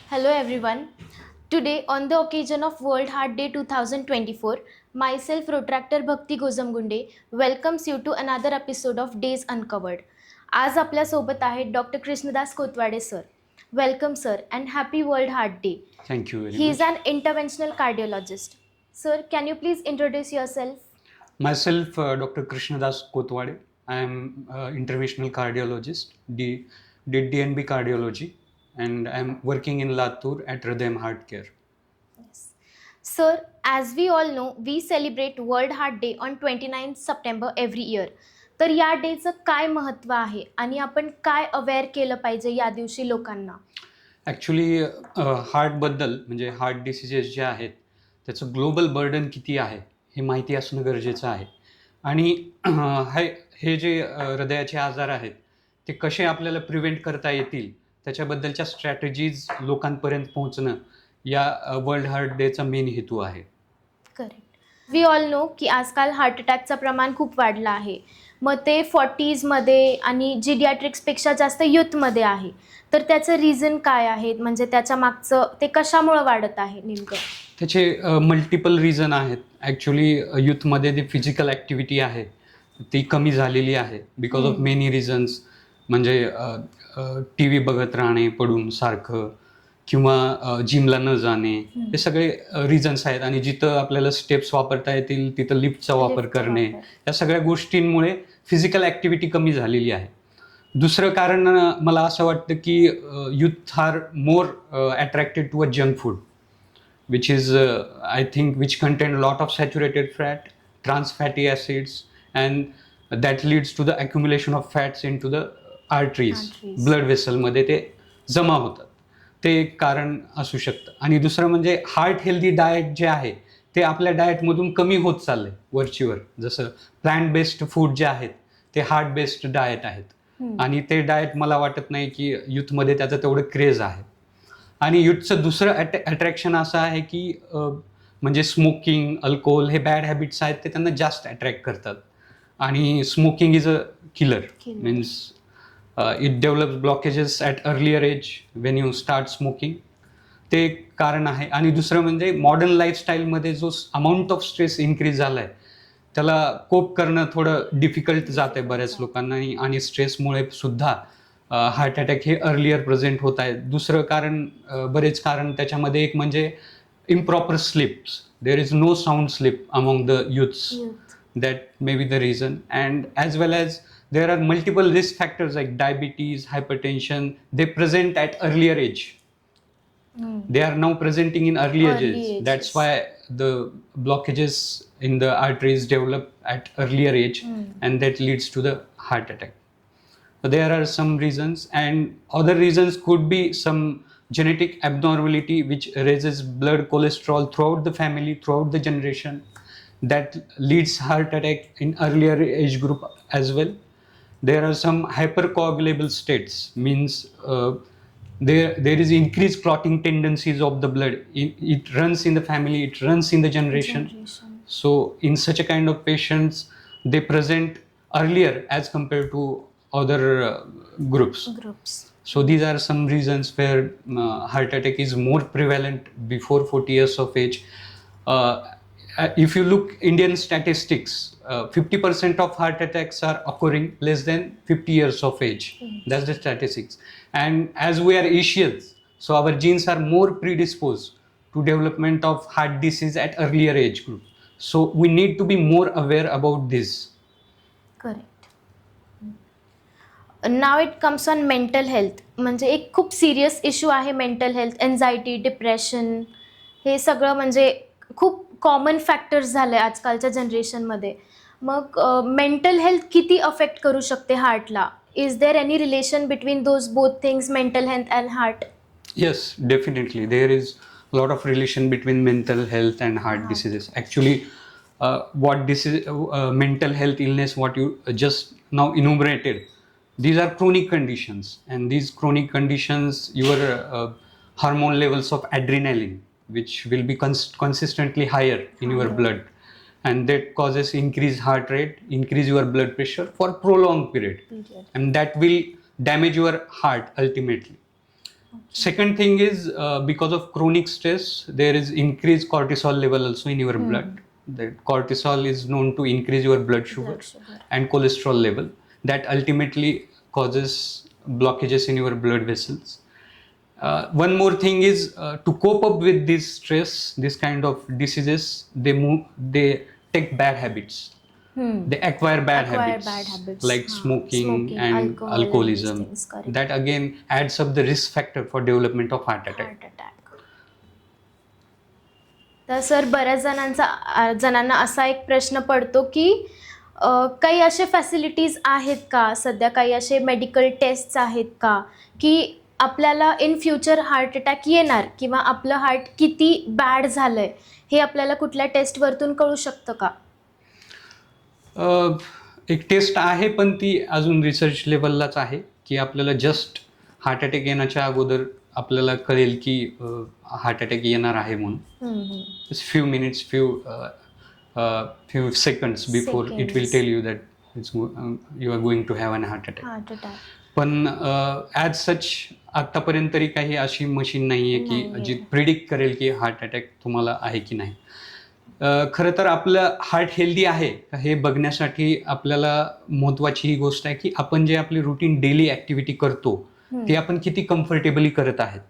Hello everyone. Today, on the occasion of World Heart Day 2024, myself, Protractor Bhakti Gozamgunde, welcomes you to another episode of Days Uncovered. आज आपल्यासोबत आहेत doctor Krishnadas Kotwade sir. Welcome sir and happy world heart day. Thank you very He is much. an interventional cardiologist. Sir, can you please introduce yourself? Myself, Dr. Krishnadas Kotwade. I am interventional cardiologist, did DNB cardiology, and I am working in Latur at Hridayam Heart Care. Yes. Sir, as we all know, we celebrate World Heart Day on 29th September every year. तर या डेचं काय महत्त्व आहे आणि आपण काय aware केलं पाहिजे या दिवशी लोकांना? ॲक्च्युली हार्टबद्दल म्हणजे हार्ट डिसिजेस जे आहेत त्याचं ग्लोबल बर्डन किती आहे हे माहिती असणं गरजेचं आहे. आणि हे जे हृदयाचे आजार आहेत ते कसे आपल्याला प्रिव्हेंट करता येतील त्याच्याबद्दलच्या स्ट्रॅटेजीज लोकांपर्यंत पोहोचणं या वर्ल्ड हार्ट डेचा मेन हेतू आहे. करेक्ट. वी ऑल नो की आजकाल हार्ट अटॅकचं प्रमाण खूप वाढलं आहे. मग ते 40sमध्ये आणि जिडियाट्रिक्सपेक्षा जास्त यूथमध्ये आहे. तर त्याचं रिझन काय आहे, म्हणजे त्याच्या मागचं ते कशामुळं वाढत आहे नेमकं? त्याचे मल्टिपल रिझन आहेत. ॲक्च्युली यूथमध्ये जी फिजिकल ॲक्टिव्हिटी आहे ती कमी झालेली आहे बिकॉज ऑफ मेनी रिझन्स. म्हणजे टी व्ही बघत राहणे पडून सारखं किंवा जिमला न जाणे, हे सगळे रिझन्स आहेत. आणि जिथं आपल्याला स्टेप्स वापरता येतील तिथं लिफ्टचा वापर करणे, या सगळ्या गोष्टींमुळे फिजिकल ॲक्टिव्हिटी कमी झालेली आहे. दुसरं कारण मला असं वाटतं की youth are more attracted to a junk food which is I think which contain a lot of saturated fat, trans fatty acids, and that leads to the accumulation of fats into the arteries. blood vessel मध्ये ते जमा होतात. ते एक कारण असू शकतं. आणि दुसरं म्हणजे हार्ट हेल्दी डाएट जे आहे ते आपल्या डाएटमधून कमी होत चाललंय वरचीवर. जसं प्लांट बेस्ड फूड जे आहेत ते हार्ट बेस्ड डाएट आहेत, आणि ते डाएट मला वाटत नाही की यूथमध्ये त्याचं तेवढं क्रेज आहे. आणि यूथचं दुसरं अट्रॅक्शन असं आहे की म्हणजे स्मोकिंग, अल्कोहोल हे बॅड हॅबिट्स आहेत ते त्यांना जास्त अट्रॅक्ट करतात. आणि smoking is a killer. Means it develops blockages at earlier age when you start smoking. ते एक कारण आहे. आणि दुसरं म्हणजे मॉडर्न लाईफस्टाईलमध्ये जो अमाऊंट ऑफ स्ट्रेस इन्क्रीज झाला आहे त्याला कोप करणं थोडं डिफिकल्ट जात आहे बऱ्याच लोकांना. आणि स्ट्रेसमुळे सुद्धा हार्ट अटॅक हे अर्लियर प्रेझेंट होत आहेत. दुसरं कारण, बरेच कारण त्याच्यामध्ये एक म्हणजे improper sleeps. There is no sound sleep among the youths. That may be the reason. And as well as there are multiple risk factors like diabetes, hypertension. They present at earlier age. They are now presenting in early ages. That's why the blockages in the arteries develop at earlier age, and that leads to the heart attack. So there are some reasons, and other reasons could be some genetic abnormality which raises blood cholesterol throughout the family, throughout the generation. That leads heart attack in earlier age group as well. There are some hypercoagulable states, means there is increased clotting tendencies of the blood. It runs in the family, it runs in the generation. So in such a kind of patients, they present earlier as compared to other groups. So these are some reasons where heart attack is more prevalent before 40 years of age. If you look Indian statistics, 50% of heart attacks are occurring less than 50 years of age. That's the statistics. And as we are Asians, so our genes are more predisposed to development of heart disease at earlier age group. So we need to be more aware about this. Correct. Now it comes on mental health. म्हणजे एक खूप serious issue आहे mental health. Anxiety, depression हे सगळं म्हणजे खूप common factors झाले आजकालच्या जनरेशनमध्ये. मग मेंटल हेल्थ किती अफेक्ट करू शकते हार्टला? Is there any relation between those both things, mental health and heart? Yes, definitely. There is a lot of relation between mental health and heart diseases. Actually, what disease, mental health illness, what you just now enumerated, these are chronic conditions. And these chronic conditions, your hormone levels of adrenaline, which will be consistently higher in your blood, and that causes increased heart rate, increase your blood pressure for prolonged period, and that will damage your heart ultimately. Second thing is because of chronic stress, there is increased cortisol level also in your blood. That cortisol is known to increase your blood sugar and cholesterol level. That ultimately causes blockages in your blood vessels. One more thing is to cope up with this stress, this kind of diseases, they take bad habits. They acquire bad habits like smoking and alcoholism. That again adds up the risk factor for development of heart attack. तर sir बऱ्याच जणांना असा एक प्रश्न पडतो की काही असे फॅसिलिटीज आहेत का, सध्या काही असे मेडिकल टेस्ट्स आहेत का की आपल्याला इन फ्युचर हार्ट अटॅक येणार किंवा आपलं हार्ट किती बॅड झालंय हे आपल्याला कुठल्या टेस्टवरतून कळू शकतं का? एक टेस्ट आहे पण ती अजून रिसर्च लेवललाच आहे की आपल्याला जस्ट हार्ट अटॅक येण्याच्या अगोदर आपल्याला कळेल की हार्ट अटॅक येणार आहे म्हणून. Few minutes few seconds before it will tell you that you are going to have an heart attack. पण ॲज सच आत्तापर्यंत तरी काही अशी मशीन नाही आहे की जी प्रिडिक्ट करेल की हार्ट अटॅक तुम्हाला आहे की नाही. खरं तर आपलं हार्ट हेल्दी आहे का हे बघण्यासाठी आपल्याला महत्त्वाची ही गोष्ट आहे की आपण जे आपली रुटीन डेली ॲक्टिव्हिटी करतो ते आपण किती कम्फर्टेबली करत आहेत.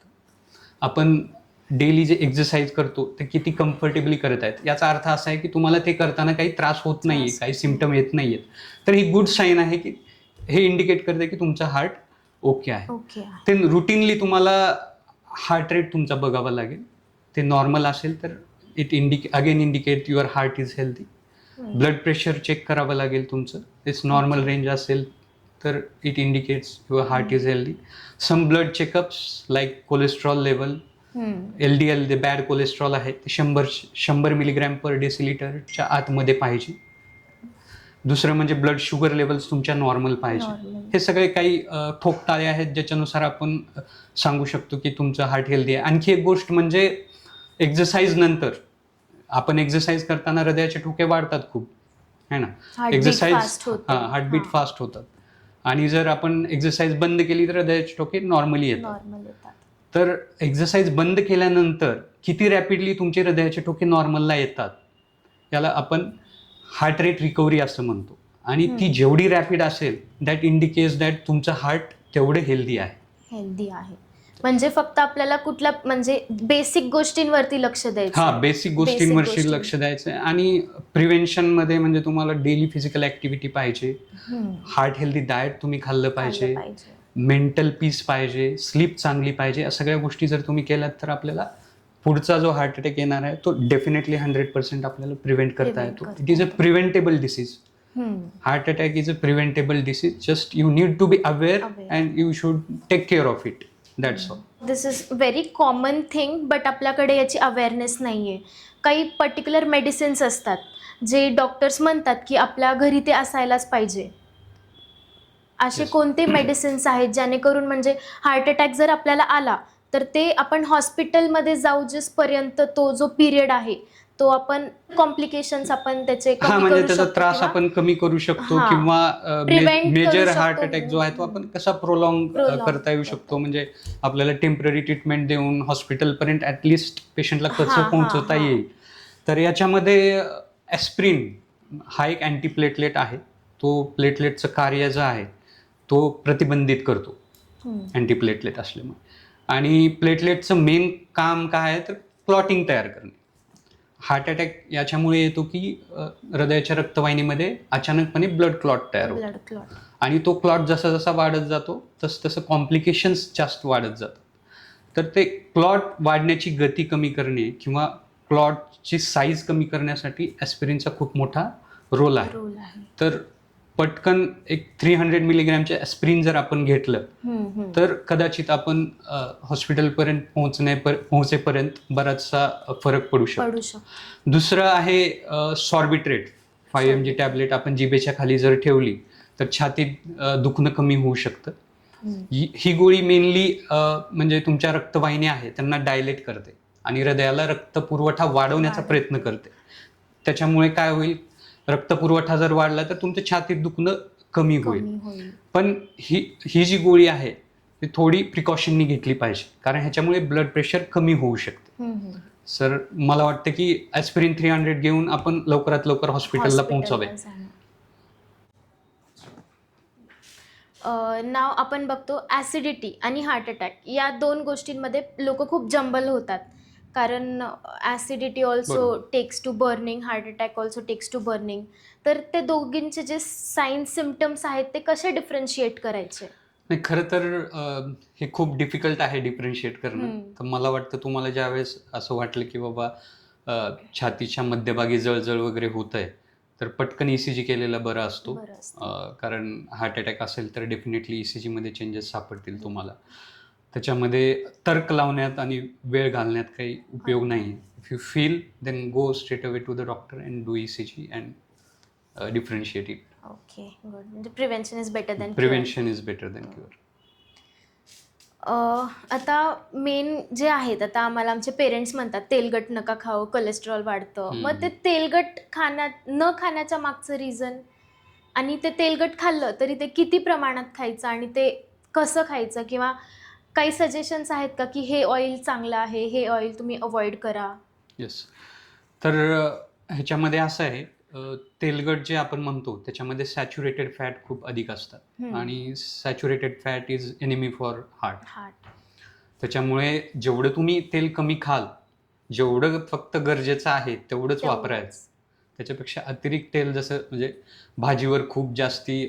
आपण डेली जे एक्सरसाइज करतो ते किती कम्फर्टेबली करत आहेत. याचा अर्थ असा आहे की तुम्हाला ते करताना काही त्रास होत नाही आहे, काही सिम्पटम येत नाही आहेत. तर ही गुड साईन आहे की हे इंडिकेट करते की तुमचं हार्ट ओके आहे. ते रुटीनली तुम्हाला हार्ट रेट तुमचा बघावा लागेल. ते नॉर्मल असेल तर it indicate your heart is healthy. Blood pressure check करावं लागेल तुमचं. इट्स नॉर्मल रेंज असेल तर it indicates your heart is healthy. Some blood checkups like cholesterol level, LDL जे बॅड कोलेस्ट्रॉल आहे ते 100 मिलीग्रॅम पर डेसिलिटरच्या आतमध्ये पाहिजे. दुसरं म्हणजे ब्लड शुगर लेवल्स तुमच्या नॉर्मल पाहिजे. हे सगळे काही ठोकताळे आहेत ज्याच्यानुसार आपण सांगू शकतो की तुमचं हार्ट हेल्दी आहे. आणखी एक गोष्ट म्हणजे एक्सरसाइज नंतर आपण एक्सरसाइज करताना हृदयाचे ठोके वाढतात खूप, है ना. एक्सरसाइज हार्टबीट फास्ट होतात आणि जर आपण एक्सरसाइज बंद केली तर हृदयाचे ठोके नॉर्मली येतात. तर एक्सरसाइज बंद केल्यानंतर किती रॅपिडली तुमचे हृदयाचे ठोके नॉर्मलला येतात याला आपण हार्ट रेट रिकव्हरी असं म्हणतो. आणि ती जेवढी रॅपिड असेल दॅट इंडिकेट्स दॅट तुमचं हार्ट तेवढे हेल्दी आहे. म्हणजे फक्त आपल्याला कुठल्या म्हणजे बेसिक गोष्टींवरती लक्ष द्यायचं. बेसिक गोष्टींवरती लक्ष द्यायचं. आणि प्रिव्हेन्शनमध्ये म्हणजे तुम्हाला डेली फिजिकल ऍक्टिव्हिटी पाहिजे, हार्ट हेल्दी डाएट तुम्ही खाल्लं पाहिजे, मेंटल पीस पाहिजे, स्लीप चांगली पाहिजे. या सगळ्या गोष्टी जर तुम्ही केल्यात तर आपल्याला पुढचा जो हार्ट अटॅक येणार आहे तो डेफिनेटली 100% आपल्याला प्रिव्हेंट करता येतो. It is a preventable disease. Heart attack is a preventable disease. Just you need to be aware and you should take care of it. That's all. This is very common thing but आपल्याकडे याची awareness नाही आहे. काही particular medicines असतात जे doctors म्हणतात की आपल्या घरी ते असायलाच पाहिजे. असे कोणते मेडिसिन्स आहेत जेणेकरून म्हणजे हार्ट अटॅक जर आपल्याला आला तर ते आपण हॉस्पिटलमध्ये जाऊ जिसपर्यंत तो जो पिरियड आहे तो आपण कॉम्प्लिकेशन्स आपण त्याचे म्हणजे त्याचा त्रास आपण कमी करू शकतो किंवा मेजर हार्ट अटॅक जो आहे तो आपण कसा प्रोलॉंग करता येऊ शकतो. म्हणजे आपल्याला टेम्पररी ट्रीटमेंट देऊन हॉस्पिटलपर्यंत ॲटलिस्ट पेशंटला कसं पोहोचवता येईल. तर याच्यामध्ये ॲस्प्रिन हा एक अँटीप्लेटलेट आहे. तो प्लेटलेटचं कार्य जे आहे तो प्रतिबंधित करतो अँटीप्लेटलेट असल्यामुळे. आणि प्लेटलेटचं मेन काम काय आहे तर क्लॉटिंग तयार करणे. हार्ट अटॅक याच्यामुळे येतो की हृदयाच्या रक्तवाहिनीमध्ये अचानकपणे ब्लड क्लॉट तयार होतो आणि तो क्लॉट जसा जसा वाढत जातो तसं कॉम्प्लिकेशन्स जास्त वाढत जातात. तर ते क्लॉट वाढण्याची गती कमी करणे किंवा क्लॉटची साईज कमी करण्यासाठी ॲस्पिरिनचा खूप मोठा रोल आहे. तर पटकन एक 300 मिलीग्रॅमचे ॲस्पिरिन जर आपण घेतलं तर कदाचित आपण हॉस्पिटलपर्यंत पोहोचेपर्यंत बराचसा फरक पडू शकतो. दुसरं आहे सॉर्बिट्रेट 5 mg टॅबलेट आपण जिभेच्या खाली जर ठेवली तर छातीत दुखणं कमी होऊ शकतं. ही गोळी मेनली म्हणजे तुमच्या रक्तवाहिन्या आहेत त्यांना डायलेट करते आणि हृदयाला रक्तपुरवठा वाढवण्याचा प्रयत्न करते. त्याच्यामुळे काय होईल, रक्तपुरवठा जर वाढला तर तुमच्या छातीत दुखणं कमी होईल. पण ही जी गोळी आहे ती थोडी प्रिकॉशननी घेतली पाहिजे, कारण ह्याच्यामुळे ब्लड प्रेशर कमी होऊ शकते. सर मला वाटतं की ॲस्पिरिन 300 घेऊन आपण लवकरात लवकर हॉस्पिटलला पोहोचावे. नाव आपण बघतो ॲसिडिटी आणि हार्ट अटॅक या 2 गोष्टींमध्ये लोक खूप जंबल होतात, कारण ॲसिडिटी ऑल्सो बरोबर. Takes to burning, heart attack also takes to burning. तर ते दोघींचे जे साईन्स सिम्पटम्स आहेत ते कसे डिफरन्शिएट करायचे? नाही, खरं तर हे खूप डिफिकल्ट आहे डिफरन्शिएट करणं. तर मला वाटतं तुम्हाला ज्यावेळेस असं वाटलं की बाबा छातीच्या मध्यभागी जळजळ वगैरे होत आहे, तर पटकन ECG केलेला बरा असतो. कारण हार्ट अटॅक असेल तर डेफिनेटली ECGमध्ये चेंजेस सापडतील तुम्हाला. त्याच्यामध्ये तर्क लावण्यात आणि वेळ घालण्यात काही उपयोग नाही. If you feel then go straight away to the doctor and do ECG and differentiate it. Okay, good. म्हणजे prevention is better than prevention is better than cure. आता मेन जे आहेत, आता आम्हाला आमचे पेरेंट्स म्हणतात तेलकट नका खाऊ, कोलेस्ट्रॉल वाढतं. मग ते तेलकट न खाण्याच्या मागचं रिझन, आणि ते तेलकट खाल्लं तरी ते किती प्रमाणात खायचं आणि ते कसं खायचं, किंवा काही सजेशन्स आहेत का की हे ऑइल चांगलं आहे, हे ऑइल तुम्ही अवॉइड करा? येस. तर ह्याच्यामध्ये असं आहे, तेलकट जे आपण म्हणतो त्याच्यामध्ये सॅच्युरेटेड फॅट खूप अधिक असतात, आणि saturated fat is enemy for heart. त्याच्यामुळे जेवढं तुम्ही तेल कमी खाल, जेवढं फक्त गरजेचं आहे तेवढंच वापरायचं. त्याच्यापेक्षा अतिरिक्त तेल, जसं म्हणजे भाजीवर खूप जास्ती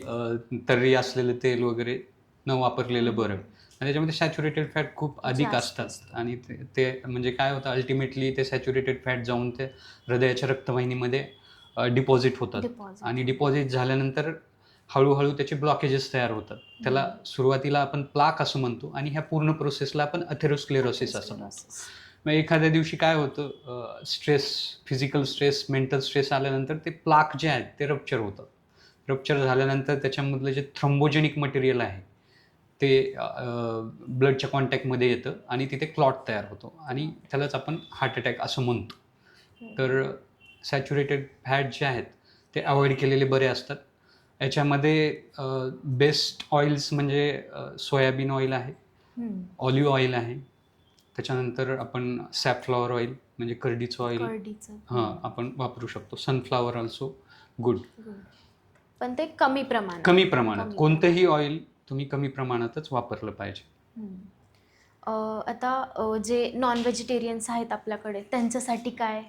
तर्री असलेलं तेल वगैरे न वापरलेलं बरं. आणि त्याच्यामध्ये सॅच्युरेटेड फॅट खूप अधिक असतात, आणि ते म्हणजे काय होतं, अल्टिमेटली ते सॅच्युरेटेड फॅट जाऊन ते हृदयाच्या रक्तवाहिनीमध्ये डिपॉझिट होतात, आणि डिपॉझिट झाल्यानंतर हळूहळू त्याचे ब्लॉकेजेस तयार होतात. त्याला सुरुवातीला आपण प्लाक असं म्हणतो, आणि ह्या पूर्ण प्रोसेसला आपण अथेरोस्क्लेरोसिस असं म्हणतो. मग एखाद्या दिवशी काय होतं, stress, physical stress, mental stress आल्यानंतर ते प्लाक जे आहेत ते रप्चर होतात. रप्चर झाल्यानंतर त्याच्यामधलं जे थ्रोम्बोजेनिक मटेरियल आहे ते ब्लडच्या कॉन्टॅक्टमध्ये येतं, आणि तिथे क्लॉट तयार होतो, आणि त्यालाच आपण हार्ट अटॅक असं म्हणतो. तर सॅच्युरेटेड फॅट जे आहेत ते अवॉइड केलेले बरे असतात. याच्यामध्ये बेस्ट ऑइल्स म्हणजे सोयाबीन ऑइल आहे, ऑलिव्ह ऑइल आहे, त्याच्यानंतर आपण सॅफफ्लॉवर ऑइल म्हणजे करडीचं ऑइल आपण वापरू शकतो. सनफ्लॉवर ऑल्सो गुड, पण ते कमी प्रमाणात. कोणतंही ऑइल तुम्ही कमी प्रमाणातच वापरलं पाहिजे. आता जे नॉन व्हेजिटेरियन्स आहेत आपल्याकडे, त्यांच्यासाठी काय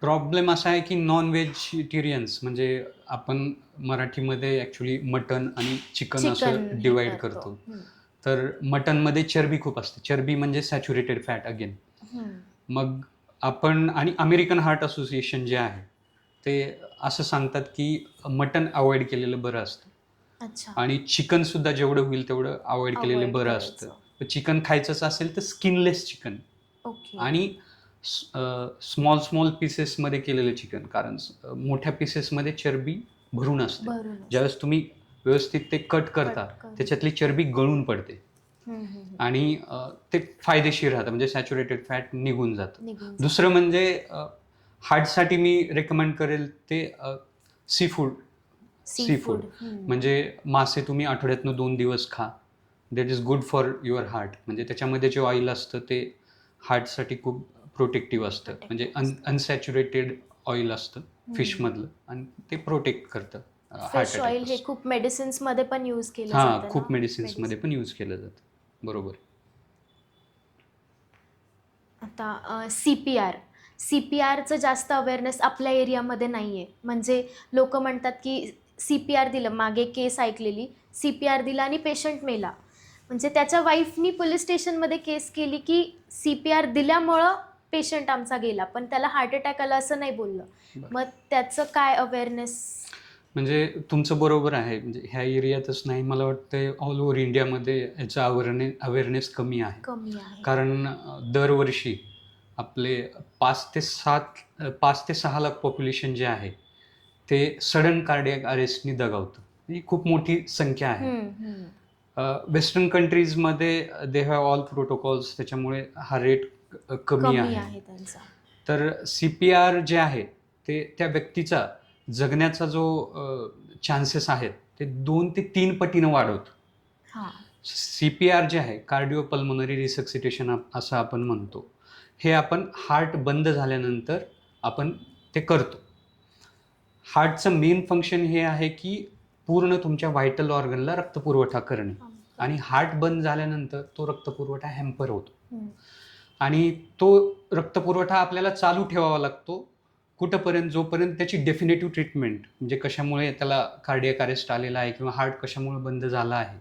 प्रॉब्लेम असा आहे की नॉन व्हेजिटेरियन्स म्हणजे आपण मराठीमध्ये ॲक्च्युली मटन आणि चिकन असं डिवाइड करतो. तर मटनमध्ये चरबी खूप असते. चरबी म्हणजे सॅच्युरेटेड फॅट अगेन. मग आपण, आणि अमेरिकन हार्ट असोसिएशन जे आहे ते असं सांगतात की मटन अवॉइड केलेलं बरं असतं, आणि चिकन सुद्धा जेवढं होईल तेवढं अवॉइड केलेलं बरं असतं. चिकन खायचंच असेल तर स्किनलेस चिकन, आणि स्मॉल पीसेसमध्ये केलेलं चिकन, कारण मोठ्या पीसेसमध्ये चरबी भरून असते. ज्यावेळेस तुम्ही व्यवस्थित ते कट करता त्याच्यातली चरबी गळून पडते, आणि ते फायदेशीर राहतं, म्हणजे सॅच्युरेटेड फॅट निघून जातं. दुसरं म्हणजे हार्टसाठी मी रेकमेंड करेल ते सी फूड. म्हणजे मासे तुम्ही आठवड्यातनं 2 दिवस खा. That is good for your heart. म्हणजे त्याच्यामध्ये जे ऑइल असतं ते हार्टसाठी खूप प्रोटेक्टिव्ह असतं, म्हणजे अनसॅच्युरेटेड ऑइल असतं फिशमधलं, आणि ते प्रोटेक्ट करतं. फिश ऑइल हे खूप मेडिसिन्समध्ये पण यूज केलं जातं. खूप मेडिसिन्समध्ये पण यूज केलं जातं. बरोबर. आता CPRचं जास्त अवेअरनेस आपल्या एरियामध्ये नाही आहे. म्हणजे लोक म्हणतात की CPR दिलं, मागे केस ऐकलेली, CPR दिला आणि पेशंट मेला. म्हणजे त्याच्या वाईफनी पोलीस स्टेशनमध्ये केस केली की CPR दिल्यामुळं पेशंट आमचा गेला, पण त्याला हार्ट अटॅक आला असं नाही बोललं. मग त्याचं काय अवेअरनेस? म्हणजे तुमचं बरोबर आहे, म्हणजे ह्या एरियातच नाही, मला वाटतं ऑल ओव्हर इंडियामध्ये याचा अवेअरनेस कमी आहे. कारण दरवर्षी आपले 5 ते 6 लाख पॉप्युलेशन जे आहे ते सडन कार्डियक अरेस्टनी दगावतं. ही खूप मोठी संख्या आहे. वेस्टर्न कंट्रीजमध्ये दे हॅव ऑल प्रोटोकॉल्स, त्याच्यामुळे हा रेट कमी आहे. तर CPR जे आहे ते त्या व्यक्तीचा जगण्याचा जो चान्सेस आहेत ते 2 ते 3 पटीनं वाढवतं. हां. CPR जे आहे, कार्डिओपल्मोनरी रिसक्सिटेशन असं आपण म्हणतो. हे आपण हार्ट बंद झाल्यानंतर आपण ते करतो. हार्टचं मेन फंक्शन हे आहे की पूर्ण तुमच्या व्हायटल ऑर्गनला रक्तपुरवठा करणे, आणि हार्ट बंद झाल्यानंतर तो रक्तपुरवठा हॅम्पर होतो. हं. आणि तो रक्तपुरवठा आपल्याला चालू ठेवावा लागतो कुठंपर्यंत, जोपर्यंत त्याची डेफिनेटिव्ह ट्रीटमेंट, म्हणजे कशामुळे त्याला कार्डियक अरेस्ट आलेला आहे किंवा हार्ट कशामुळे बंद झाला आहे,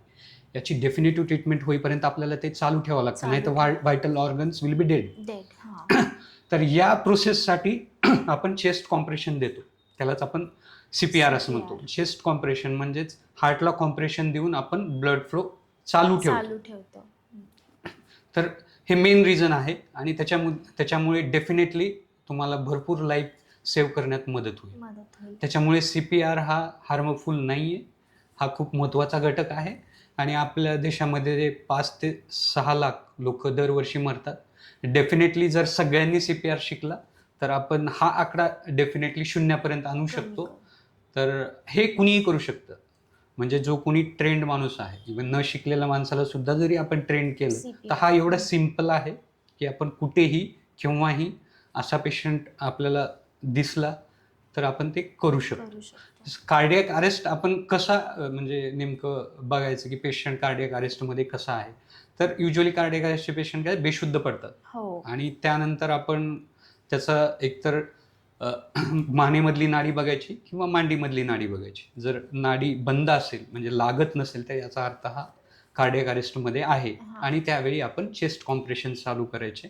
याची डेफिनेटिव्ह ट्रीटमेंट होईपर्यंत आपल्याला ते चालू ठेवावं लागतं, नाही तर vital organs will be dead. Dead. तर या प्रोसेससाठी आपण चेस्ट कॉम्प्रेशन देतो. त्यालाच आपण CPR असं म्हणतो. चेस्ट कॉम्प्रेशन म्हणजेच हार्टला कॉम्प्रेशन देऊन आपण ब्लड फ्लो चालू ठेवतो. तर हे मेन रिझन आहे, आणि त्याच्यामुळे डेफिनेटली तुम्हाला भरपूर लाईफ सेव्ह करण्यात मदत होईल. त्याच्यामुळे CPR हा हार्मफुल नाही आहे, हा खूप महत्त्वाचा घटक आहे. आणि आपल्या देशामध्ये 5 ते 6 लाख लोक दरवर्षी मरतात. डेफिनेटली जर सगळ्यांनी CPR शिकला तर आपण हा आकडा डेफिनेटली 0 आणू शकतो. तर हे कुणीही करू शकतं, म्हणजे जो कुणी ट्रेंड माणूस आहे, इव्हन न शिकलेल्या माणसाला सुद्धा जरी आपण ट्रेंड केलं तर हा एवढा सिम्पल आहे की आपण कुठेही केव्हाही असा पेशंट आपल्याला दिसला तर आपण ते करू शकतो. कार्डियक अरेस्ट आपण कसा म्हणजे नेमकं बघायचं की पेशंट कार्डियक अरेस्टमध्ये कसा आहे. तर युजली कार्डियक अरेस्टचे पेशंट काय बेशुद्ध पडतात, आणि त्यानंतर आपण त्याचा एकतर मानेमधली नाडी बघायची किंवा मांडीमधली नाडी बघायची. जर नाडी बंद असेल, म्हणजे लागत नसेल, तर याचा अर्थ हा कार्डियक अरेस्टमध्ये आहे, आणि त्यावेळी आपण चेस्ट कॉम्प्रेशन चालू करायचे.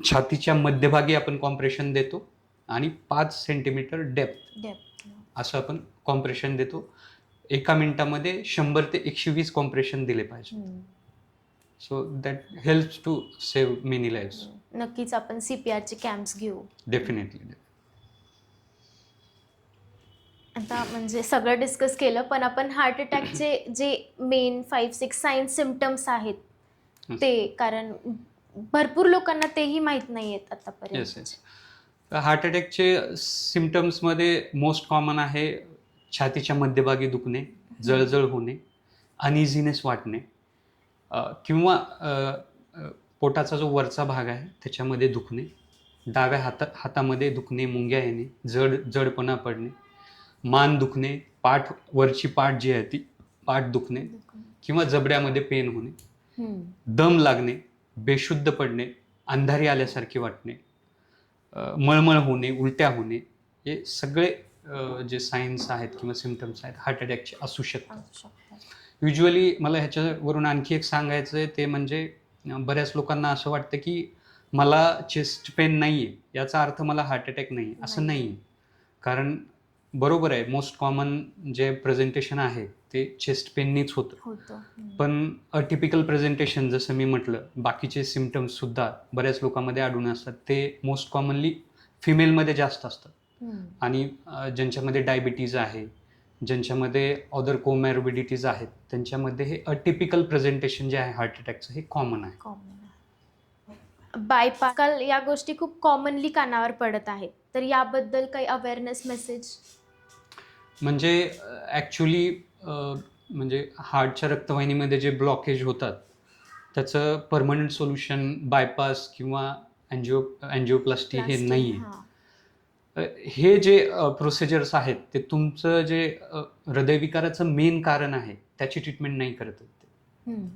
छातीच्या मध्यभागी आपण कॉम्प्रेशन देतो, आणि 5 सेंटीमीटर डेप्थ असं आपण कॉम्प्रेशन देतो. 1 मिनिटामध्ये 100 ते 120 कॉम्प्रेशन दिले पाहिजे. So that helps to save many lives. नक्कीच आपण CPRचे कॅम्प्स घेऊ. डेफिनेटली. आता म्हणजे सगळं डिस्कस केलं, पण आपण हार्ट अटॅकचे जे मेन 5-6 सायन्स सिम्पटम्स आहेत ते, कारण भरपूर लोकांना तेही माहीत नाही आहेत आतापर्यंत. हार्ट अटॅकचे सिम्पटम्समध्ये मोस्ट कॉमन आहे छातीच्या मध्यभागी दुखणे, जळजळ होणे, अनइझीनेस वाटणे, किंवा पोटाचा जो वरचा भाग आहे त्याच्यामध्ये दुखणे, डाव्या हातामध्ये दुखणे, मुंग्या येणे, जडपणा पडणे, मान दुखणे, वरची पाठ जी आहे ती पाठ दुखणे, किंवा जबड्यामध्ये पेन होणे, दम लागणे, बेशुद्ध पडणे, अंधारी आल्यासारखे वाटणे, मळमळ होणे, उलट्या होणे, हे सगळे जे सायन्स आहेत किंवा सिम्पटम्स आहेत हार्ट अटॅकचे असू शकतात. युजली मला ह्याच्यावरून आणखी एक सांगायचं आहे, ते म्हणजे बऱ्याच लोकांना असं वाटतं की मला चेस्ट पेन नाही आहे याचा अर्थ मला हार्ट अटॅक नाही, असं नाही आहे. कारण बरोबर आहे, मोस्ट कॉमन जे प्रेझेंटेशन आहे ते चेस्ट पेननीच होतं, पण अटिपिकल प्रेझेंटेशन जसं मी म्हटलं, बाकीचे सिम्पटम्स सुद्धा बऱ्याच लोकांमध्ये आढळून असतात. ते मोस्ट कॉमनली फिमेलमध्ये जास्त असतात, आणि ज्यांच्यामध्ये डायबिटीज आहे, ज्यांच्यामध्ये अदर कोमॉर्बिडिटीज आहेत, त्यांच्यामध्ये हे अटिपिकल प्रेझेंटेशन जे आहे हार्ट अटॅकचं हे कॉमन आहे. बायपास या गोष्टी खूप कॉमनली कानावर पडत आहेत, तर याबद्दल काही अवेअरनेस मेसेज? म्हणजे ॲक्च्युली म्हणजे हार्टच्या रक्तवाहिनीमध्ये जे ब्लॉकेज होतात त्याचं परमनंट सोल्युशन बायपास किंवा अँजिओप्लास्टी हे नाही आहे. हे जे प्रोसिजर्स आहेत ते तुमचं जे हृदयविकाराचं मेन कारण आहे त्याची ट्रीटमेंट नाही करत आहेत.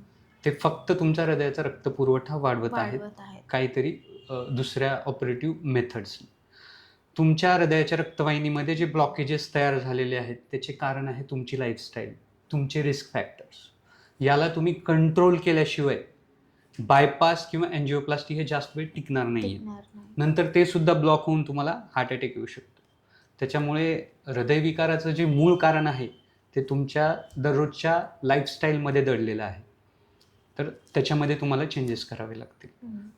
ते फक्त तुमच्या हृदयाचा रक्तपुरवठा वाढवत आहेत काहीतरी दुसऱ्या ऑपरेटिव्ह मेथड्स. तुमच्या हृदयाच्या रक्तवाहिनीमध्ये जे ब्लॉकेजेस तयार झालेले आहेत त्याचे कारण आहे तुमची लाईफस्टाईल, तुमचे रिस्क फॅक्टर्स. याला तुम्ही कंट्रोल केल्याशिवाय बायपास किंवा अँजिओप्लास्टी हे जास्त वेळ टिकणार नाही. नंतर ते सुद्धा ब्लॉक होऊन तुम्हाला हार्ट अटॅक येऊ शकतो. त्याच्यामुळे हृदयविकाराचं जे मूळ कारण आहे ते तुमच्या दररोजच्या लाईफस्टाईलमध्ये दडलेलं आहे, तर त्याच्यामध्ये तुम्हाला चेंजेस करावे लागतील.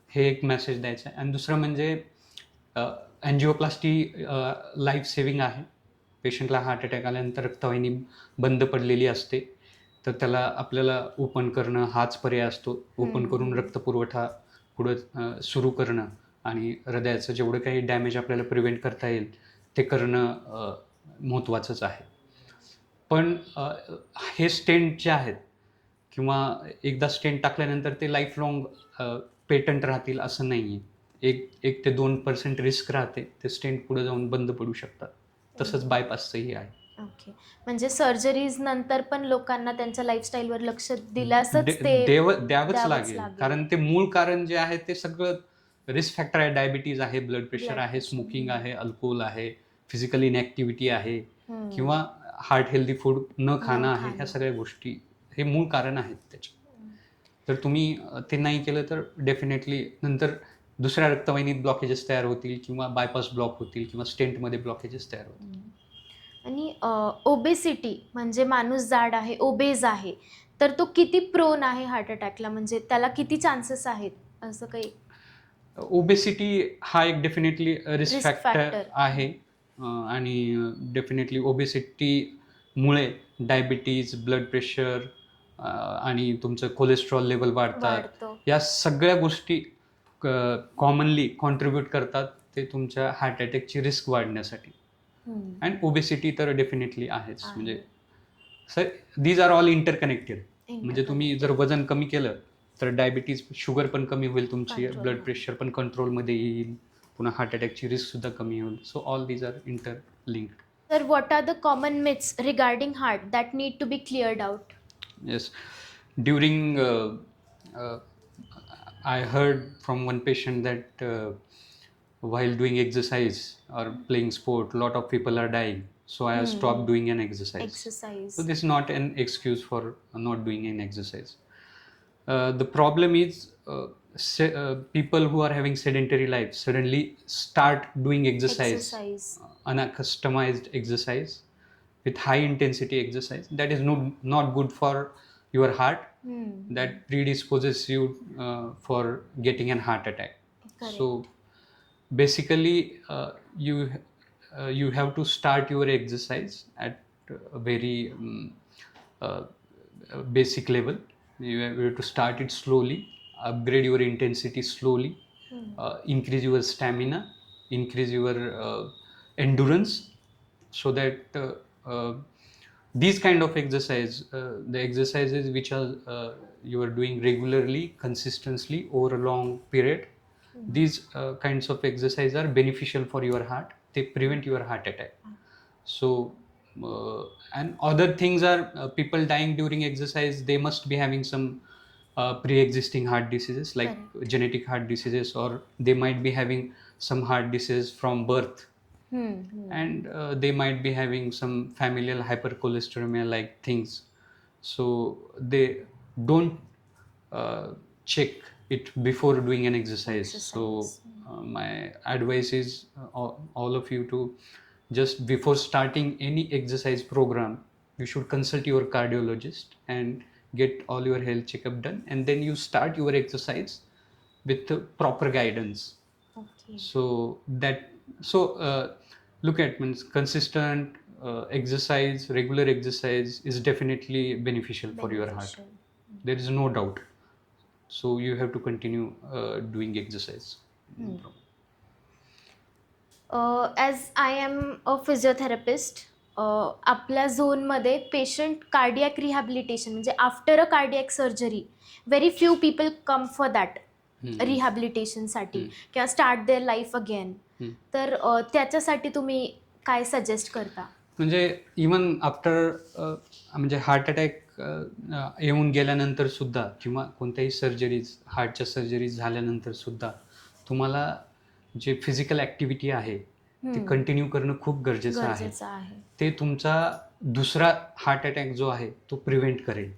हे एक मेसेज द्यायचं आहे. आणि दुसरं म्हणजे अँजिओप्लास्टी लाईफ सेविंग आहे. पेशंटला हार्ट अटॅक आल्यानंतर रक्तवाहिनी बंद पडलेली असते, तर त्याला आपल्याला ओपन करणं हाच पर्याय असतो. ओपन करून रक्तपुरवठा पुढं सुरू करणं आणि हृदयाचं जेवढं काही डॅमेज आपल्याला प्रिव्हेंट करता येईल ते करणं महत्त्वाचंच आहे. पण हे स्टेंट जे आहेत किंवा एकदा स्टेंट टाकल्यानंतर ते लाईफ लॉंग पेटंट राहतील असं नाही आहे. 1 ते 2% रिस्क राहते, ते स्टेंट पुढे जाऊन बंद पडू शकतात. तसंच बायपासचंही आहे. ओके. म्हणजे सर्जरीज नंतर पण लोकांना त्यांच्या लाईफस्टाईलवर लक्ष दिल्यासच ते द्यावंच द्यावंच लागेल, लागेल. कारण ते मूळ कारण जे आहे ते सगळं रिस्क फॅक्टर आहे. डायबिटीज आहे, ब्लड प्रेशर Blood आहे, pressure. स्मोकिंग आहे, अल्कोहोल आहे, फिजिकल इनॅक्टिव्हिटी आहे हम्म. किंवा हार्ट हेल्दी फूड न खाणं आहे. खाणं. ह्या सगळ्या गोष्टी हे मूळ कारण आहेत त्याचे. तर तुम्ही ते नाही केलं तर डेफिनेटली नंतर दुसऱ्या रक्तवाहिनीत ब्लॉकेजेस तयार होतील किंवा बायपास ब्लॉक होतील किंवा स्टेंटमध्ये ब्लॉकेजेस तयार होतील. आणि ओबेसिटी म्हणजे माणूस जाड आहे, ओबेज आहे, तर तो किती प्रोन आहे हार्ट अटॅकला, म्हणजे त्याला किती चान्सेस आहेत असं काही? ओबेसिटी हा एक definitely risk Risk factor factor. आहे. आणि डेफिनेटली ओबेसिटीमुळे डायबिटीज, ब्लड प्रेशर आणि तुमचं कोलेस्ट्रॉल लेवल वाढतात. वाढतो. या सगळ्या गोष्टी कॉमनली कॉन्ट्रीब्यूट करतात ते तुमच्या हार्ट अटॅकची रिस्क वाढण्यासाठी. अँड ओबेसिटी तर डेफिनेटली आहेच. आहे. म्हणजे sir these are all interconnected. म्हणजे तुम्ही Interconnected. जर वजन कमी केलं तर डायबिटीज, शुगर पण कमी होईल तुमची, Control ब्लड मध्ये. प्रेशर पण कंट्रोलमध्ये येईल, पुन्हा हार्ट अटॅकची रिस्क सुद्धा कमी होईल. So all these are interlinked. तर what are the common myths regarding heart that need to be cleared out? Yes, during uh, I heard from one patient that while doing exercise or playing sport, lot of people are dying. So I have stopped doing an exercise. Exercise. So this is not an excuse for not doing an exercise. The problem is people who are having sedentary life suddenly start doing exercise, unaccustomed exercise with high intensity exercise. That is not good for your heart. That predisposes you for getting an heart attack. Correct. So basically you have to start your exercise at a very basic level. You have to start it slowly, upgrade your intensity slowly, increase your stamina, increase your endurance, so that these kind of exercise, the exercises which are you are doing regularly, consistently over a long period, these kinds of exercise are beneficial for your heart. They prevent your heart attack. So and other things are people dying during exercise, they must be having some pre-existing heart diseases like genetic heart diseases, or they might be having some heart disease from birth. And they might be having some familial hypercholesterolemia like things. So they don't check it before doing an exercise. So my advice is all of you to just before starting any exercise program, you should consult your cardiologist and get all your health checkup done, and then you start your exercise with proper guidance. Okay. So look at means consistent exercise, regular exercise is definitely beneficial for your heart. There is no doubt. So you have to continue doing exercise. As I am a physiotherapist, आपल्या झोनमध्ये patient cardiac rehabilitation म्हणजे after a cardiac surgery very few people come for that रिहॅबिलिटेशनसाठी किंवा start their life again. तर त्याच्यासाठी तुम्ही काय suggest करता? म्हणजे इवन आफ्टर म्हणजे हार्ट अटॅक येऊन गेल्यानंतर सुद्धा किंवा कोणत्याही सर्जरीज, हार्टच्या सर्जरीज झाल्यानंतर सुद्धा तुम्हाला जे फिजिकल ॲक्टिव्हिटी आहे ती कंटिन्यू करणं खूप गरजेचं आहे. ते तुमचा दुसरा हार्ट अटॅक जो आहे तो प्रिव्हेंट करेल.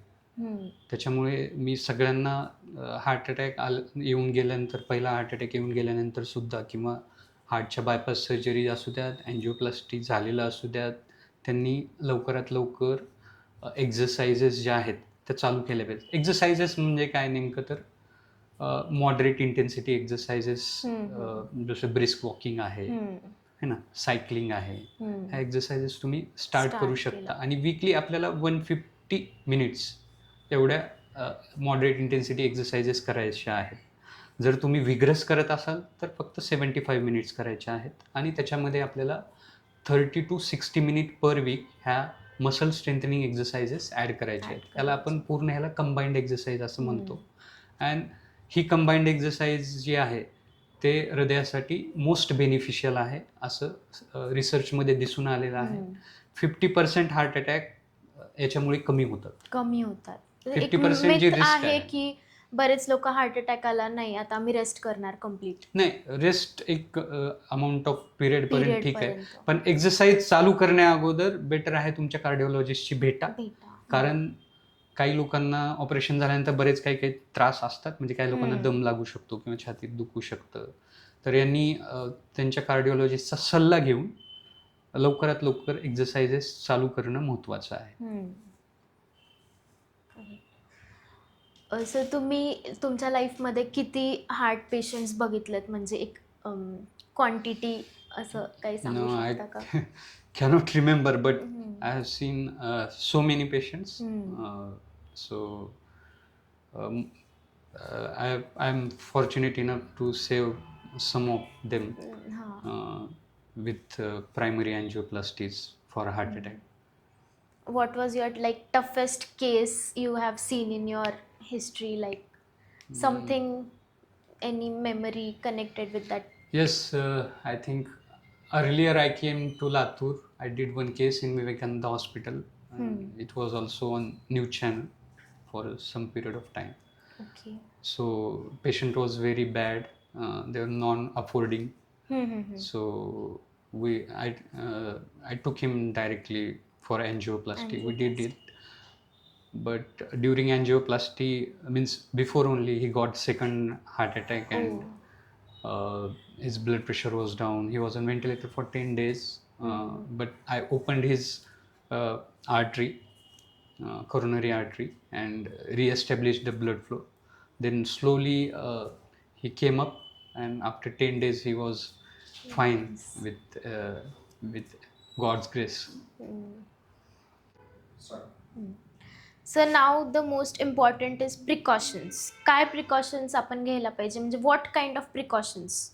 त्याच्यामुळे मी सगळ्यांना हार्ट अटॅक येऊन गेल्यानंतर, पहिला हार्ट अटॅक येऊन गेल्यानंतर सुद्धा किंवा हार्टच्या बायपास सर्जरी असू द्यात, अँजिओप्लास्टी झालेलं असू द्यात, त्यांनी लवकरात लवकर एक्झरसाइजेस ज्या आहेत त्या चालू केल्या पाहिजेत. एक्झरसाइजेस म्हणजे काय नेमकं तर मॉडरेट इंटेन्सिटी एक्झरसाइजेस, जसं ब्रिस्क वॉकिंग आहे है ना, सायकलिंग आहे, ह्या एक्झरसाइजेस तुम्ही स्टार्ट करू शकता. आणि वीकली आपल्याला 150 मिनिट्स एवढ्या मॉडरेट इंटेन्सिटी एक्झरसाइजेस करायच्या आहेत. जर तुम्ही विग्रस करत असाल तर फक्त 75 मिनिट्स करायच्या आहेत. आणि त्याच्यामध्ये आपल्याला 30 to 60 मिनिट पर वीक ह्या मसल स्ट्रेंथनिंग एक्सरसाइजेस ॲड करायचे आहेत. त्याला आपण पूर्ण ह्याला कंबाईंड एक्सरसाइज असं म्हणतो. अँड ही कंबाईंड एक्सरसाइज जी आहे ते हृदयासाठी मोस्ट बेनिफिशियल आहे असं रिसर्चमध्ये दिसून आलेलं आहे. 50% हार्ट अटॅक याच्यामुळे कमी होतात. एक 50% जी myth रिस्क आहे आहे. की बरेच लोक हार्ट अटॅक आला नाही आता आम्ही रेस्ट करणार कम्प्लीट. नाही, रेस्ट एक अमाऊंट ऑफ पिरियड पर्यंत ठीक आहे, पर्यंत. पण एक्सरसाइज चालू करण्या अगोदर बेटर आहे तुमच्या कार्डिओलॉजिस्टची भेटा. कारण काही लोकांना ऑपरेशन झाल्यानंतर बरेच काही काही त्रास असतात, म्हणजे काही लोकांना दम लागू शकतो किंवा छातीत दुखू शकतं. तर यांनी त्यांच्या कार्डिओलॉजिस्टचा सल्ला घेऊन लवकरात लवकर एक्सरसाइजेस चालू करणं महत्त्वाचं आहे. सर तुम्ही तुमच्या लाईफमध्ये किती हार्ट पेशंट्स बघितलेत, म्हणजे एक क्वांटिटी असं काही सांगू No, शकता का? I cannot remember, but I have seen so many patients. So um, I'm fortunate enough to save some of them with primary angioplasties for a heart attack. What was your like toughest case you have seen in your history, like something, any memory connected with that? Yes, I think earlier I came to Latur. I did one case in Vivekananda Hospital. It was also on news channel for some period of time. Okay. So patient was very bad. They were non-affording. So I took him directly for angioplasty. We did it, but during angioplasty, means before only, he got second heart attack and his blood pressure was down. He was on ventilator for 10 days. But I opened his artery, coronary artery, and re-established the blood flow. Then slowly he came up, and after 10 days he was fine with God's grace. Sir now the most important is precautions. काय precautions आपण घ्यायला पाहिजे, म्हणजे what kind of precautions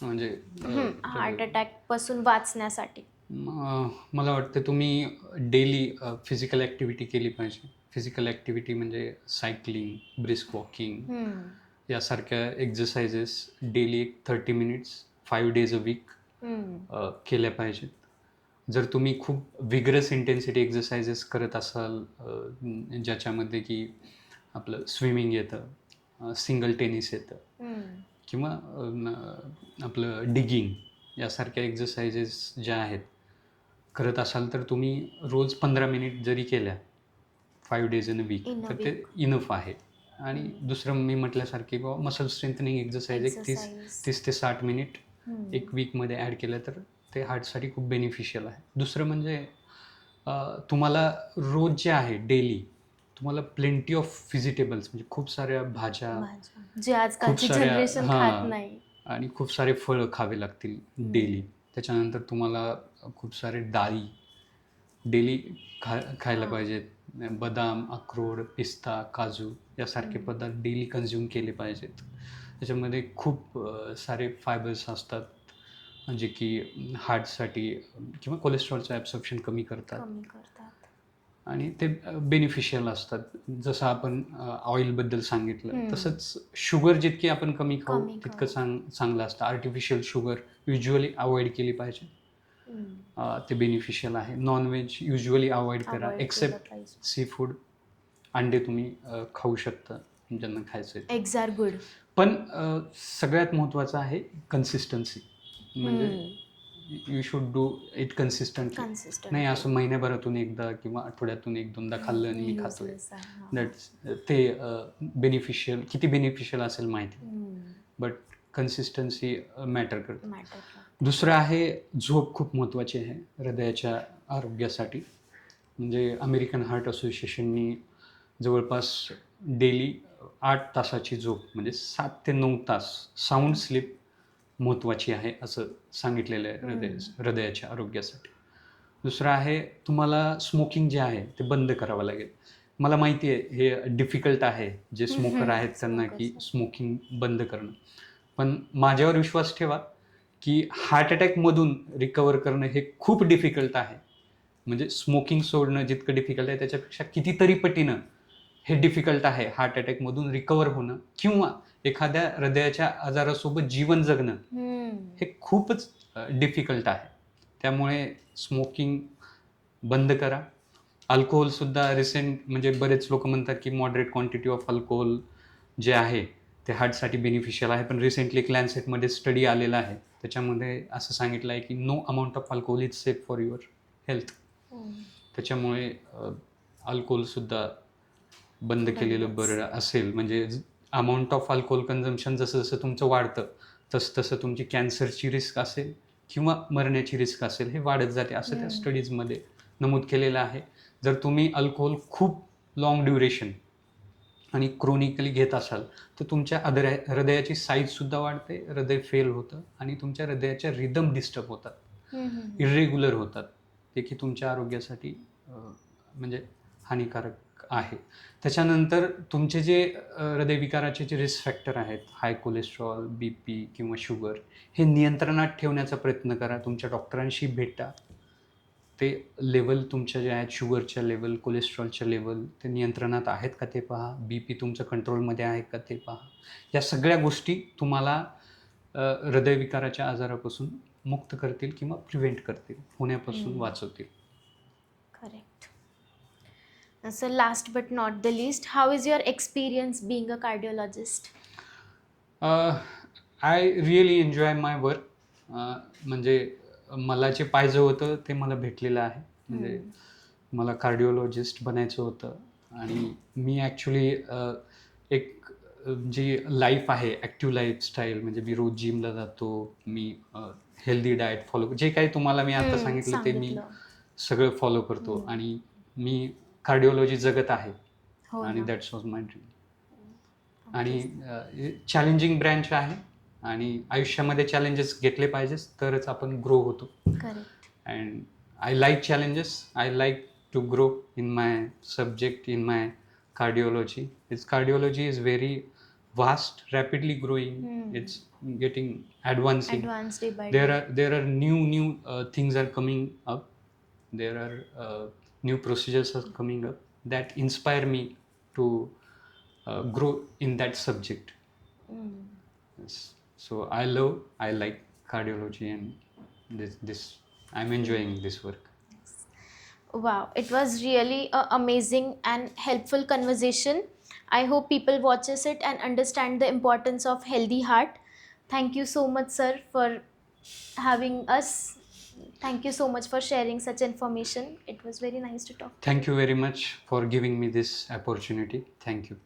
म्हणजे heart attack पासून वाचण्यासाठी? मला वाटतं तुम्ही डेली फिजिकल ॲक्टिव्हिटी केली पाहिजे. फिजिकल ॲक्टिव्हिटी म्हणजे सायकलिंग, ब्रिस्क वॉकिंग यासारख्या एक्सरसाइजेस डेली एक 30 मिनिट्स 5 days a वीक केल्या पाहिजेत. जर तुम्ही खूप विगरस इंटेन्सिटी एक्सरसाइजेस करत असाल, ज्याच्यामध्ये की आपलं स्विमिंग येतं, सिंगल टेनिस येतं, किंवा आपलं डिगिंग यासारख्या एक्सरसाइजेस ज्या आहेत करत असाल, तर तुम्ही रोज 15 मिनिट जरी केल्या 5 days in a week, तर ते इनफ आहे. आणि दुसरं मी म्हटल्यासारखे बाबा मसल स्ट्रेंथनिंग एक्सरसाइज एक 30 ते 60 मिनिट एक वीकमध्ये ॲड केलं तर ते हार्टसाठी खूप बेनिफिशियल आहे. दुसरं म्हणजे तुम्हाला रोज जे आहे डेली तुम्हाला प्लेंटी ऑफ व्हेजिटेबल्स, म्हणजे खूप साऱ्या भाज्या, जे आजकालची जनरेशन खात नाही, आणि खूप सारे फळं खावे लागतील डेली. त्याच्यानंतर तुम्हाला खूप सारे डाळी डेली खायला पाहिजेत. बदाम, अक्रोड, पिस्ता, काजू यासारखे पदार्थ डेली कन्झ्युम केले पाहिजेत. त्याच्यामध्ये खूप सारे फायबर्स असतात, म्हणजे की हार्टसाठी किंवा कोलेस्ट्रॉलचं ॲब्सॉर्प्शन कमी करतात आणि ते बेनिफिशियल असतात. जसं आपण ऑइलबद्दल सांगितलं, तसंच शुगर जितकी आपण कमी खाऊ तितकं चांगलं असतं. आर्टिफिशियल शुगर युज्युअली अवॉइड केली पाहिजे, ते बेनिफिशियल आहे. नॉनव्हेज युज्युअली अवॉइड करा, एक्सेप्ट सी फूड. अंडे तुम्ही खाऊ शकता ज्यांना खायचं आहे. Eggs are good. पण सगळ्यात महत्त्वाचं आहे कन्सिस्टन्सी. म्हणजे you should do it consistently. नाही असं महिन्याभरातून एकदा किंवा आठवड्यातून 1-2दा खाल्लं आणि मी खातोय, दॅट्स ते बेनिफिशियल, किती बेनिफिशियल असेल माहिती, बट कन्सिस्टन्सी मॅटर करते. दुसरं आहे झोप खूप महत्त्वाची आहे हृदयाच्या आरोग्यासाठी. म्हणजे अमेरिकन हार्ट असोसिएशननी जवळपास डेली 8 तासाची झोप, म्हणजे 7 ते 9 तास साऊंड स्लीप महत्त्वाची आहे असं सांगितलेलं आहे हृदयाच्या आरोग्यासाठी. दुसरं आहे तुम्हाला स्मोकिंग जे आहे ते बंद करावं लागेल. मला माहिती आहे हे डिफिकल्ट आहे, जे स्मोकर आहेत त्यांना, की स्मोकिंग बंद करणं. पण माझ्यावर विश्वास ठेवा की हार्ट अटॅकमधून रिकवर करणं हे खूप डिफिकल्ट आहे. म्हणजे स्मोकिंग सोडणं जितकं डिफिकल्ट आहे त्याच्यापेक्षा कितीतरी पटीनं हे डिफिकल्ट आहे हार्ट अटॅकमधून रिकवर होणं किंवा एखाद्या हृदयाच्या आजारासोबत जीवन जगणं हे खूपच डिफिकल्ट आहे. त्यामुळे स्मोकिंग बंद करा. अल्कोहोलसुद्धा रिसेंट म्हणजे बरेच लोक म्हणतात की मॉडरेट क्वांटिटी ऑफ अल्कोहोल जे आहे ते हार्टसाठी बेनिफिशियल आहे. पण रिसेंटली एक लॅन्सेटमध्ये स्टडी आलेला आहे. त्याच्यामध्ये असं सांगितलं आहे की no amount of alcohol is safe for your health. त्याच्यामुळे अल्कोहोलसुद्धा बंद केलेलं बरं असेल. म्हणजे अमाऊंट ऑफ अल्कोहोल कन्झम्पशन जसं जसं तुमचं वाढतं तसं तसं तुमची कॅन्सरची रिस्क असेल किंवा मरण्याची रिस्क असेल हे वाढत जाते असं त्या स्टडीजमध्ये नमूद केलेलं आहे. जर तुम्ही अल्कोहोल खूप लाँग ड्युरेशन आणि क्रोनिकली घेत असाल तर तुमच्या हृदयाची साईजसुद्धा वाढते, हृदय फेल होतं आणि तुमच्या हृदयाच्या रिदम डिस्टर्ब होतात, इरेग्युलर होतात, ते की तुमच्या आरोग्यासाठी म्हणजे हानिकारक आहे. त्याच्यानंतर तुमचे जे हृदयविकाराचे जे रिस्क फॅक्टर आहेत, हाय कोलेस्ट्रॉल, BP किंवा शुगर, हे नियंत्रणात ठेवण्याचा प्रयत्न करा. तुमच्या डॉक्टरांशी भेटा. ते लेवल तुमच्या जे आहेत शुगरच्या लेवल, कोलेस्ट्रॉलच्या लेवल ते नियंत्रणात आहेत का ते पहा. BP तुमचं कंट्रोलमध्ये आहे का ते पहा. या सगळ्या गोष्टी तुम्हाला हृदयविकाराच्या आजारापासून मुक्त करतील किंवा प्रिव्हेंट करतील, होण्यापासून वाचवतील. Correct. So last but not the least, how is your experience being a cardiologist? I really enjoy my work. म्हणजे मला जे पाहिजे होतं ते मला भेटलेलं आहे. म्हणजे मला कार्डिओलॉजिस्ट बनायचं होतं आणि मी ॲक्च्युली एक जी लाईफ आहे ॲक्टिव्ह लाईफस्टाईल, म्हणजे मी रोज जिमला जातो, मी हेल्दी डाएट फॉलो, जे काही तुम्हाला मी आता सांगितलं ते मी सगळं फॉलो करतो आणि मी कार्डिओलॉजी जगत आहे आणि दॅट्स वॉज माय ड्रीम. आणि चॅलेंजिंग ब्रँच आहे आणि आयुष्यामध्ये चॅलेंजेस घेतले पाहिजेस तरच आपण ग्रो होतो. And I like challenges. I like to grow in my subject, in my cardiology. Cardiology is very vast, rapidly growing. It's getting advancing. Advanced day by There day. are new things are coming up. There are new procedures are coming up that inspire me to grow in that subject. Yes. So I like cardiology, and this I'm enjoying this work. Wow, it was really an amazing and helpful conversation. I hope people watches it and understand the importance of healthy heart. Thank you so much, sir, for having us. Thank you so much for sharing such information. It was very nice to talk. Thank you very much for giving me this opportunity. Thank you.